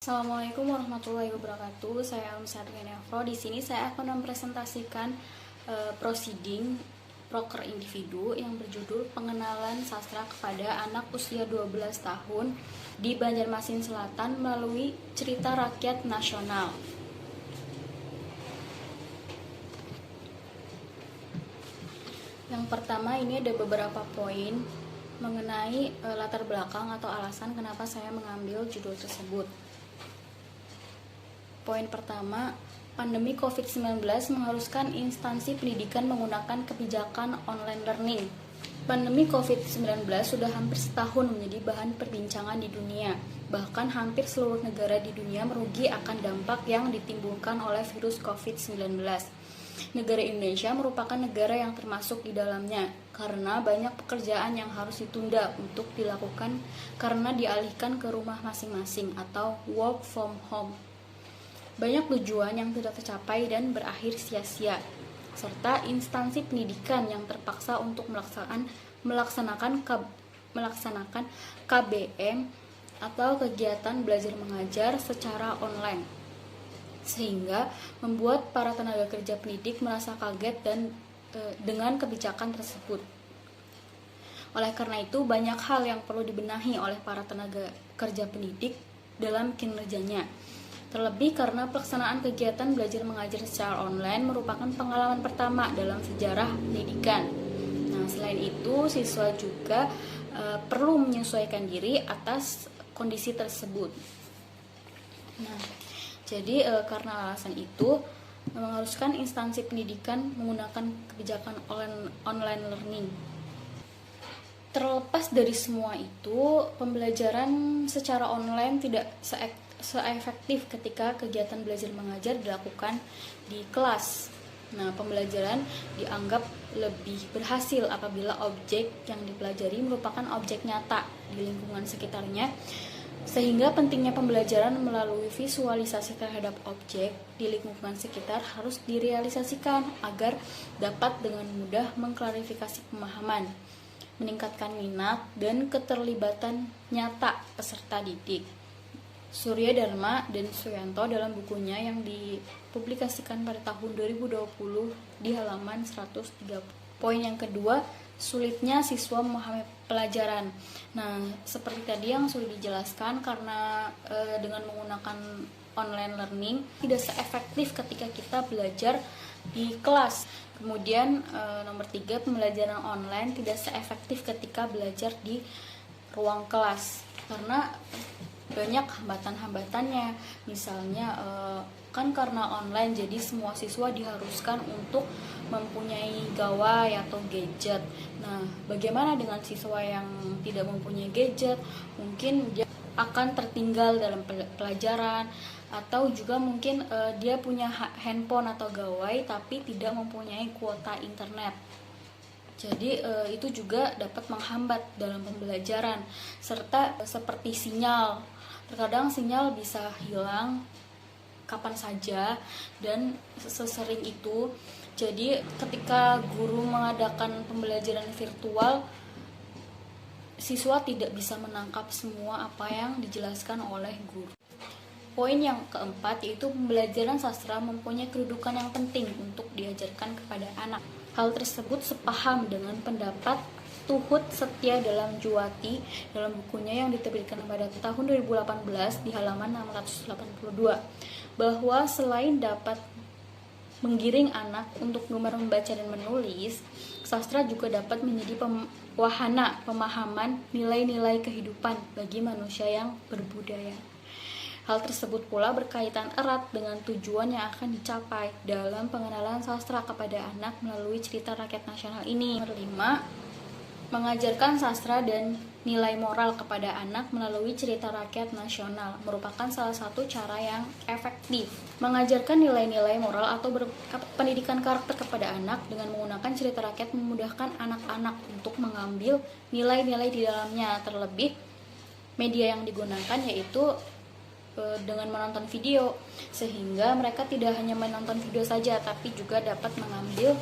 Assalamualaikum warahmatullahi wabarakatuh. Saya Almsarian Afro. Di sini saya akan mempresentasikan proceeding proker individu yang berjudul Pengenalan Sastra kepada Anak Usia 12 tahun di Banjarmasin Selatan melalui Cerita Rakyat Nasional. Yang pertama, ini ada beberapa poin mengenai latar belakang atau alasan kenapa saya mengambil judul tersebut. Poin pertama, pandemi COVID-19 mengharuskan instansi pendidikan menggunakan kebijakan online learning. Pandemi COVID-19 sudah hampir setahun menjadi bahan perbincangan di dunia. Bahkan hampir seluruh negara di dunia merugi akan dampak yang ditimbulkan oleh virus COVID-19. Negara Indonesia merupakan negara yang termasuk di dalamnya, karena banyak pekerjaan yang harus ditunda untuk dilakukan karena dialihkan ke rumah masing-masing atau work from home. Banyak tujuan yang tidak tercapai dan berakhir sia-sia, serta instansi pendidikan yang terpaksa untuk melaksanakan KBM atau kegiatan belajar mengajar secara online, sehingga membuat para tenaga kerja pendidik merasa kaget dengan kebijakan tersebut. Oleh karena itu, banyak hal yang perlu dibenahi oleh para tenaga kerja pendidik dalam kinerjanya. Terlebih karena pelaksanaan kegiatan belajar mengajar secara online merupakan pengalaman pertama dalam sejarah pendidikan. Nah, selain itu, siswa juga perlu menyesuaikan diri atas kondisi tersebut. Nah, jadi karena alasan itu mengharuskan instansi pendidikan menggunakan kebijakan online learning. Terlepas dari semua itu, pembelajaran secara online tidak seefektif ketika kegiatan belajar mengajar dilakukan di kelas. Nah, pembelajaran dianggap lebih berhasil apabila objek yang dipelajari merupakan objek nyata di lingkungan sekitarnya, sehingga pentingnya pembelajaran melalui visualisasi terhadap objek di lingkungan sekitar harus direalisasikan agar dapat dengan mudah mengklarifikasi pemahaman, meningkatkan minat dan keterlibatan nyata peserta didik. Surya Dharma dan Suyanto dalam bukunya yang dipublikasikan pada tahun 2020 di halaman 130. Poin yang kedua, sulitnya siswa memahami pelajaran. Nah, seperti tadi yang sudah dijelaskan, karena dengan menggunakan online learning tidak seefektif ketika kita belajar di kelas. Kemudian nomor 3, pembelajaran online tidak seefektif ketika belajar di ruang kelas karena banyak hambatan-hambatannya. Misalnya kan karena online, jadi semua siswa diharuskan untuk mempunyai gawai atau gadget. Nah, bagaimana dengan siswa yang tidak mempunyai gadget? Mungkin dia akan tertinggal dalam pelajaran, atau juga mungkin dia punya handphone atau gawai tapi tidak mempunyai kuota internet. Jadi itu juga dapat menghambat dalam pembelajaran, serta seperti sinyal. Terkadang sinyal bisa hilang kapan saja dan sesering itu. Jadi ketika guru mengadakan pembelajaran virtual, siswa tidak bisa menangkap semua apa yang dijelaskan oleh guru. Poin yang keempat, yaitu pembelajaran sastra mempunyai kedudukan yang penting untuk diajarkan kepada anak. Hal tersebut sepaham dengan pendapat Tuhut Setia dalam Juwati dalam bukunya yang diterbitkan pada tahun 2018 di halaman 682, bahwa selain dapat menggiring anak untuk gemar membaca dan menulis, sastra juga dapat menjadi wahana pemahaman nilai-nilai kehidupan bagi manusia yang berbudaya. Hal tersebut pula berkaitan erat dengan tujuan yang akan dicapai dalam pengenalan sastra kepada anak melalui Cerita Rakyat Nasional ini. Nomor 5, mengajarkan sastra dan nilai moral kepada anak melalui Cerita Rakyat Nasional merupakan salah satu cara yang efektif. Mengajarkan nilai-nilai moral atau pendidikan karakter kepada anak dengan menggunakan cerita rakyat memudahkan anak-anak untuk mengambil nilai-nilai di dalamnya. Terlebih, media yang digunakan yaitu dengan menonton video, sehingga mereka tidak hanya menonton video saja tapi juga dapat mengambil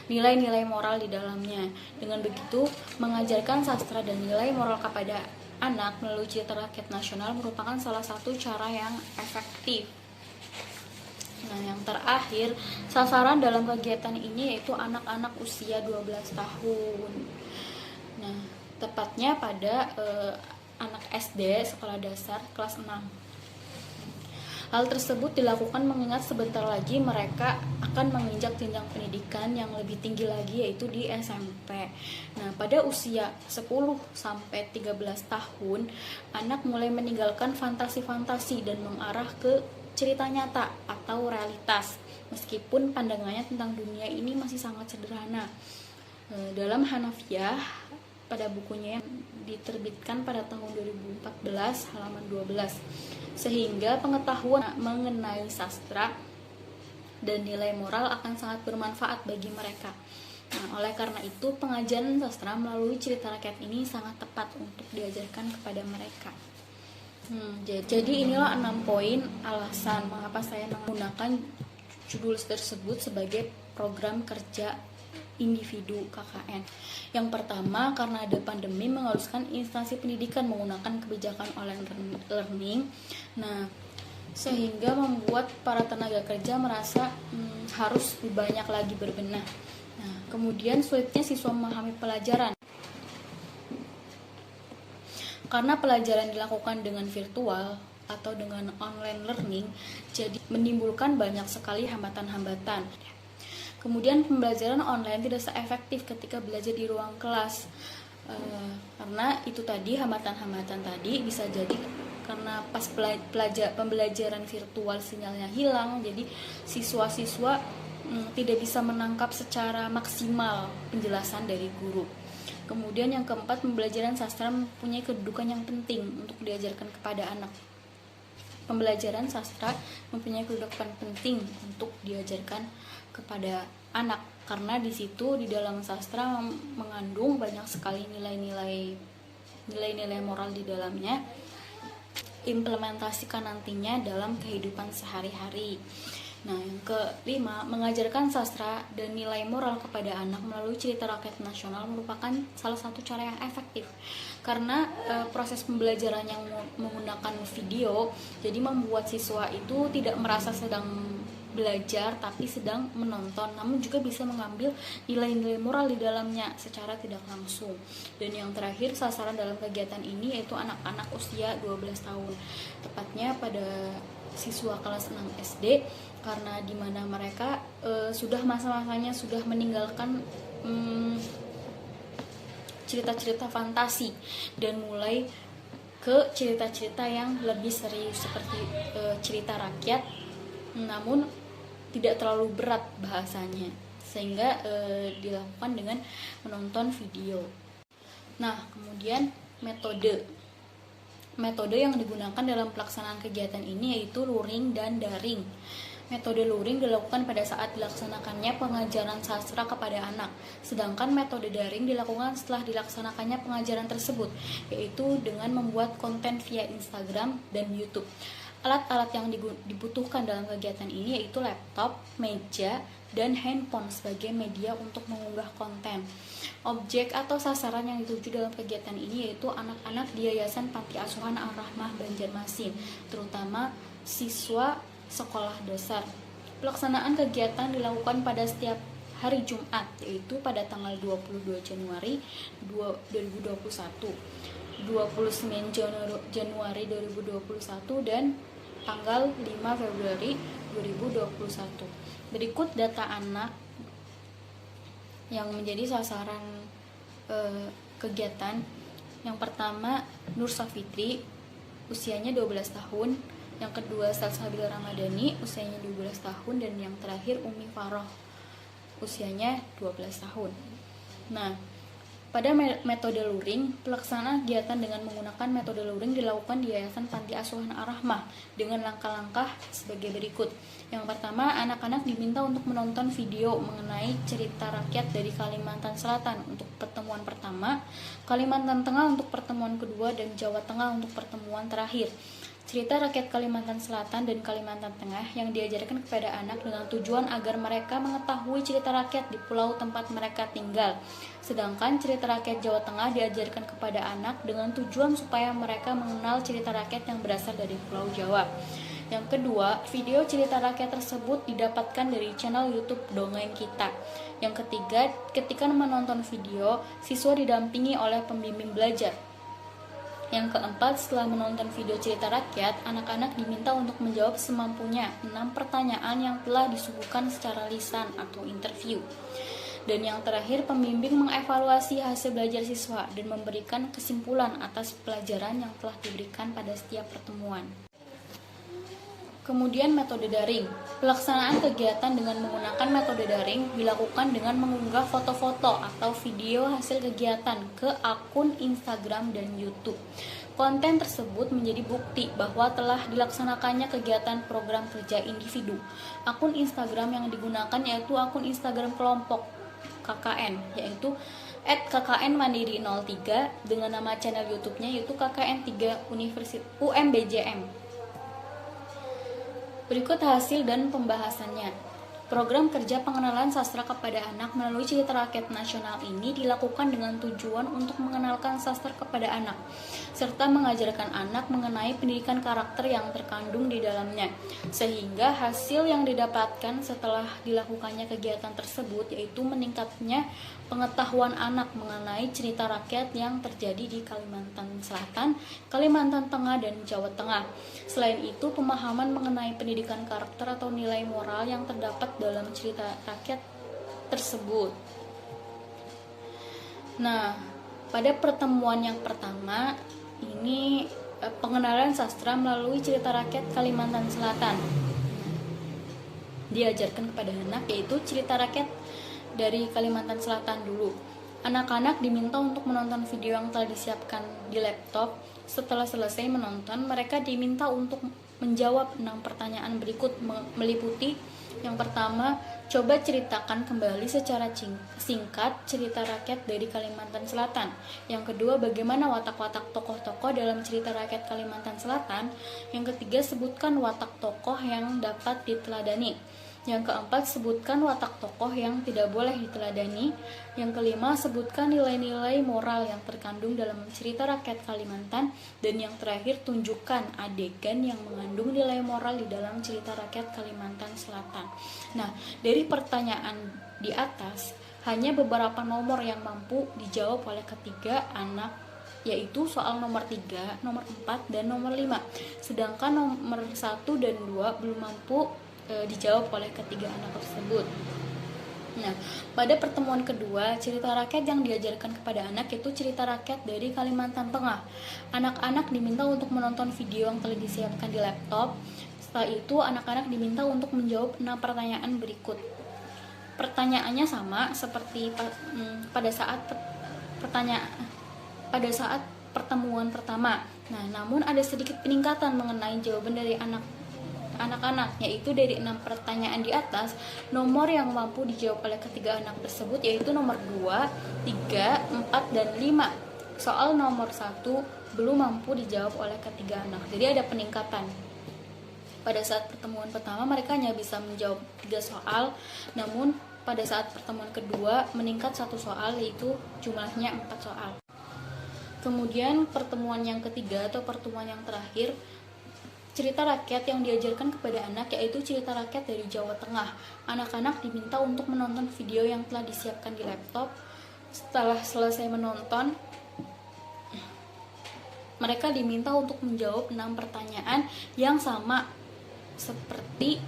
nilai-nilai moral di dalamnya. Dengan begitu, mengajarkan sastra dan nilai moral kepada anak melalui cerita rakyat nasional merupakan salah satu cara yang efektif. Nah, yang terakhir, sasaran dalam kegiatan ini yaitu anak-anak usia 12 tahun. Nah, tepatnya pada anak SD sekolah dasar kelas 6. Hal tersebut dilakukan mengingat sebentar lagi mereka akan menginjak jenjang pendidikan yang lebih tinggi lagi, yaitu di SMP. Nah, pada usia 10 sampai 13 tahun, anak mulai meninggalkan fantasi-fantasi dan mengarah ke cerita nyata atau realitas, meskipun pandangannya tentang dunia ini masih sangat sederhana. Dalam Hanafiyah, pada bukunya yang diterbitkan pada tahun 2014 halaman 12, sehingga pengetahuan mengenai sastra dan nilai moral akan sangat bermanfaat bagi mereka. Nah, oleh karena itu pengajaran sastra melalui cerita rakyat ini sangat tepat untuk diajarkan kepada mereka. Jadi inilah 6 poin alasan mengapa saya menggunakan judul tersebut sebagai program kerja individu KKN. Yang pertama, karena ada pandemi mengharuskan instansi pendidikan menggunakan kebijakan online learning. Nah, sehingga membuat para tenaga kerja merasa harus lebih banyak lagi berbenah. Nah, kemudian sulitnya siswa memahami pelajaran. Karena pelajaran dilakukan dengan virtual atau dengan online learning, jadi menimbulkan banyak sekali hambatan-hambatan. Kemudian pembelajaran online tidak seefektif ketika belajar di ruang kelas, karena itu tadi hambatan-hambatan tadi bisa jadi karena pas pembelajaran virtual sinyalnya hilang, jadi siswa-siswa tidak bisa menangkap secara maksimal penjelasan dari guru. Kemudian yang keempat, pembelajaran sastra mempunyai kedudukan yang penting untuk diajarkan kepada anak. Pembelajaran sastra mempunyai kedudukan penting untuk diajarkan kepada anak, karena di situ di dalam sastra mengandung banyak sekali nilai-nilai moral di dalamnya, implementasikan nantinya dalam kehidupan sehari-hari. Nah, yang kelima, mengajarkan sastra dan nilai moral kepada anak melalui cerita rakyat nasional merupakan salah satu cara yang efektif, karena proses pembelajaran yang menggunakan video jadi membuat siswa itu tidak merasa sedang belajar tapi sedang menonton, namun juga bisa mengambil nilai-nilai moral di dalamnya secara tidak langsung. Dan yang terakhir, sasaran dalam kegiatan ini yaitu anak-anak usia 12 tahun, tepatnya pada siswa kelas 6 SD, karena dimana mereka sudah masa-masanya sudah meninggalkan cerita-cerita fantasi dan mulai ke cerita-cerita yang lebih serius seperti cerita rakyat, namun tidak terlalu berat bahasanya, sehingga dilakukan dengan menonton video. Nah, kemudian metode yang digunakan dalam pelaksanaan kegiatan ini yaitu luring dan daring. Metode luring dilakukan pada saat dilaksanakannya pengajaran sastra kepada anak, sedangkan metode daring dilakukan setelah dilaksanakannya pengajaran tersebut, yaitu dengan membuat konten via Instagram dan YouTube. Alat-alat yang dibutuhkan dalam kegiatan ini yaitu laptop, meja, dan handphone sebagai media untuk mengunggah konten. Objek atau sasaran yang dituju dalam kegiatan ini yaitu anak-anak di Yayasan Panti Asuhan Ar-Rahmah Banjarmasin, terutama siswa sekolah dasar. Pelaksanaan kegiatan dilakukan pada setiap hari Jumat, yaitu pada tanggal 22 Januari 2021, 29 Januari 2021, dan tanggal 5 Februari 2021. Berikut data anak yang menjadi sasaran kegiatan. Yang pertama, Nur Safitri, usianya 12 tahun. Yang kedua, Salsabila Ramadhani, usianya 12 tahun. Dan yang terakhir, Umi Faroh, usianya 12 tahun. Nah, pada metode luring, pelaksanaan kegiatan dengan menggunakan metode luring dilakukan di Yayasan Panti Asuhan Ar-Rahmah dengan langkah-langkah sebagai berikut. Yang pertama, anak-anak diminta untuk menonton video mengenai cerita rakyat dari Kalimantan Selatan untuk pertemuan pertama, Kalimantan Tengah untuk pertemuan kedua, dan Jawa Tengah untuk pertemuan terakhir. cerita rakyat Kalimantan Selatan dan Kalimantan Tengah yang diajarkan kepada anak dengan tujuan agar mereka mengetahui cerita rakyat di pulau tempat mereka tinggal. Sedangkan cerita rakyat Jawa Tengah diajarkan kepada anak dengan tujuan supaya mereka mengenal cerita rakyat yang berasal dari Pulau Jawa. Yang kedua, video cerita rakyat tersebut didapatkan dari channel YouTube Dongeng Kita. Yang ketiga, ketika menonton video, siswa didampingi oleh pembimbing belajar. Yang keempat, setelah menonton video cerita rakyat, anak-anak diminta untuk menjawab semampunya 6 pertanyaan yang telah disuguhkan secara lisan atau interview. Dan yang terakhir, pembimbing mengevaluasi hasil belajar siswa dan memberikan kesimpulan atas pelajaran yang telah diberikan pada setiap pertemuan. Kemudian metode daring. Pelaksanaan kegiatan dengan menggunakan metode daring dilakukan dengan mengunggah foto-foto atau video hasil kegiatan ke akun Instagram dan YouTube. Konten tersebut menjadi bukti bahwa telah dilaksanakannya kegiatan program kerja individu. Akun Instagram yang digunakan yaitu akun Instagram kelompok KKN, yaitu @kknmandiri03 dengan nama channel YouTube-nya yaitu KKN3 UMBJM. Berikut hasil dan pembahasannya. Program kerja pengenalan sastra kepada anak melalui cerita rakyat nasional ini dilakukan dengan tujuan untuk mengenalkan sastra kepada anak, serta mengajarkan anak mengenai pendidikan karakter yang terkandung di dalamnya. Sehingga hasil yang didapatkan setelah dilakukannya kegiatan tersebut yaitu meningkatnya pengetahuan anak mengenai cerita rakyat yang terjadi di Kalimantan Selatan, Kalimantan Tengah, dan Jawa Tengah. Selain itu, pemahaman mengenai pendidikan karakter atau nilai moral yang terdapat dalam cerita rakyat tersebut. Nah, pada pertemuan yang pertama ini pengenalan sastra melalui cerita rakyat Kalimantan Selatan diajarkan kepada anak, yaitu cerita rakyat dari Kalimantan Selatan dulu. Anak-anak diminta untuk menonton video yang telah disiapkan di laptop. Setelah selesai menonton, mereka diminta untuk menjawab 6 pertanyaan berikut meliputi: yang pertama, coba ceritakan kembali secara singkat cerita rakyat dari Kalimantan Selatan. Yang kedua, bagaimana watak-watak tokoh-tokoh dalam cerita rakyat Kalimantan Selatan. Yang ketiga, sebutkan watak tokoh yang dapat diteladani. Yang keempat, sebutkan watak tokoh yang tidak boleh diteladani. Yang kelima, sebutkan nilai-nilai moral yang terkandung dalam cerita rakyat Kalimantan. Dan yang terakhir, tunjukkan adegan yang mengandung nilai moral di dalam cerita rakyat Kalimantan Selatan. Nah, dari pertanyaan di atas, hanya beberapa nomor yang mampu dijawab oleh ketiga anak, yaitu soal nomor 3, nomor 4, dan nomor 5. Sedangkan nomor 1 dan 2 belum mampu dijawab oleh ketiga anak tersebut. Nah, pada pertemuan kedua, cerita rakyat yang diajarkan kepada anak yaitu cerita rakyat dari Kalimantan Tengah. Anak-anak diminta untuk menonton video yang telah disiapkan di laptop. Setelah itu, anak-anak diminta untuk menjawab 6 pertanyaan berikut. Pertanyaannya sama seperti pada saat pertemuan pertama. Nah, namun ada sedikit peningkatan mengenai jawaban dari anak-anak, yaitu dari 6 pertanyaan di atas, nomor yang mampu dijawab oleh ketiga anak tersebut yaitu nomor 2, 3, 4, dan 5. Soal nomor 1 belum mampu dijawab oleh ketiga anak. Jadi ada peningkatan. Pada saat pertemuan pertama mereka hanya bisa menjawab 3 soal, namun pada saat pertemuan kedua meningkat 1 soal, yaitu jumlahnya 4 soal. Kemudian pertemuan yang ketiga atau pertemuan yang terakhir, cerita rakyat yang diajarkan kepada anak yaitu cerita rakyat dari Jawa Tengah. Anak-anak diminta untuk menonton video yang telah disiapkan di laptop. Setelah selesai menonton, mereka diminta untuk menjawab 6 pertanyaan yang sama seperti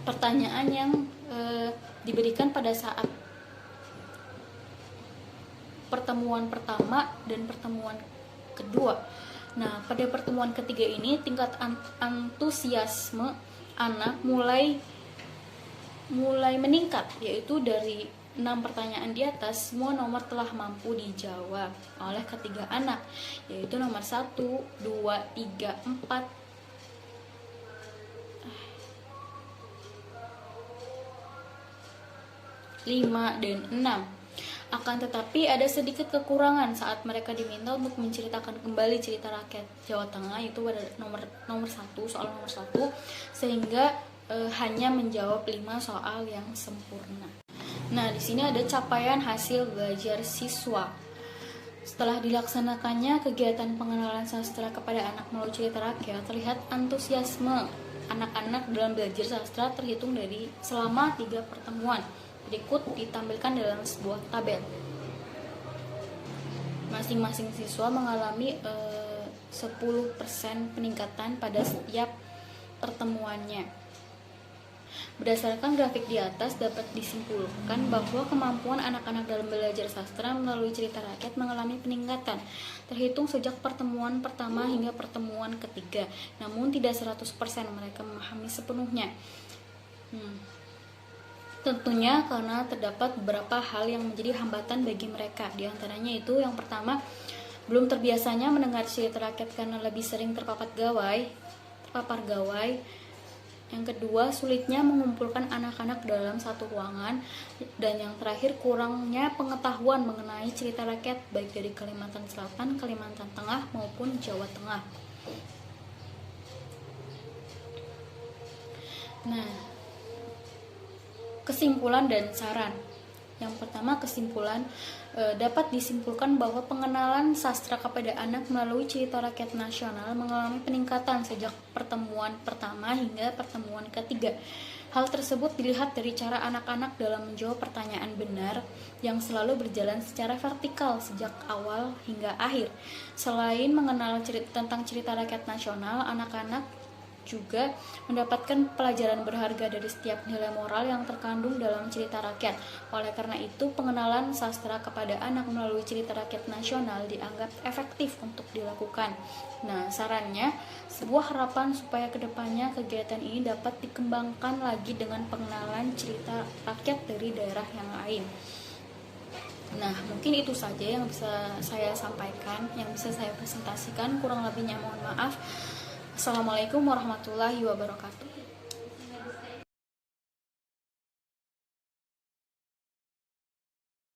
pertanyaan yang diberikan pada saat pertemuan pertama dan pertemuan kedua. Nah, pada pertemuan ketiga ini tingkat antusiasme anak mulai meningkat, yaitu dari 6 pertanyaan di atas semua nomor telah mampu dijawab oleh ketiga anak, yaitu nomor 1, 2, 3, 4, 5, dan 6. Akan tetapi ada sedikit kekurangan saat mereka diminta untuk menceritakan kembali cerita rakyat Jawa Tengah, itu pada nomor 1, soal nomor 1, sehingga hanya menjawab 5 soal yang sempurna. Nah, di sini ada capaian hasil belajar siswa. Setelah dilaksanakannya kegiatan pengenalan sastra kepada anak melalui cerita rakyat, terlihat antusiasme anak-anak dalam belajar sastra terhitung dari selama 3 pertemuan. Berikut ditampilkan dalam sebuah tabel. Masing-masing siswa mengalami 10% peningkatan pada setiap pertemuannya. Berdasarkan grafik di atas dapat disimpulkan bahwa kemampuan anak-anak dalam belajar sastra melalui cerita rakyat mengalami peningkatan terhitung sejak pertemuan pertama hingga pertemuan ketiga. Namun tidak 100% mereka memahami sepenuhnya. Tentunya karena terdapat beberapa hal yang menjadi hambatan bagi mereka. Di antaranya itu yang pertama, belum terbiasanya mendengar cerita rakyat karena lebih sering terpapar gawai. Yang kedua, sulitnya mengumpulkan anak-anak dalam satu ruangan. Dan yang terakhir, kurangnya pengetahuan mengenai cerita rakyat baik dari Kalimantan Selatan, Kalimantan Tengah maupun Jawa Tengah. Nah, kesimpulan dan saran. Yang pertama, kesimpulan dapat disimpulkan bahwa pengenalan sastra kepada anak melalui cerita rakyat nasional mengalami peningkatan sejak pertemuan pertama hingga pertemuan ketiga. Hal tersebut dilihat dari cara anak-anak dalam menjawab pertanyaan benar yang selalu berjalan secara vertikal sejak awal hingga akhir. Selain mengenal tentang cerita rakyat nasional, anak-anak juga mendapatkan pelajaran berharga dari setiap nilai moral yang terkandung dalam cerita rakyat. Oleh karena itu, pengenalan sastra kepada anak melalui cerita rakyat nasional dianggap efektif untuk dilakukan. Nah, sarannya, sebuah harapan supaya kedepannya kegiatan ini dapat dikembangkan lagi dengan pengenalan cerita rakyat dari daerah yang lain. Nah, mungkin itu saja yang bisa saya sampaikan, yang bisa saya presentasikan. Kurang lebihnya mohon maaf. Assalamualaikum warahmatullahi wabarakatuh.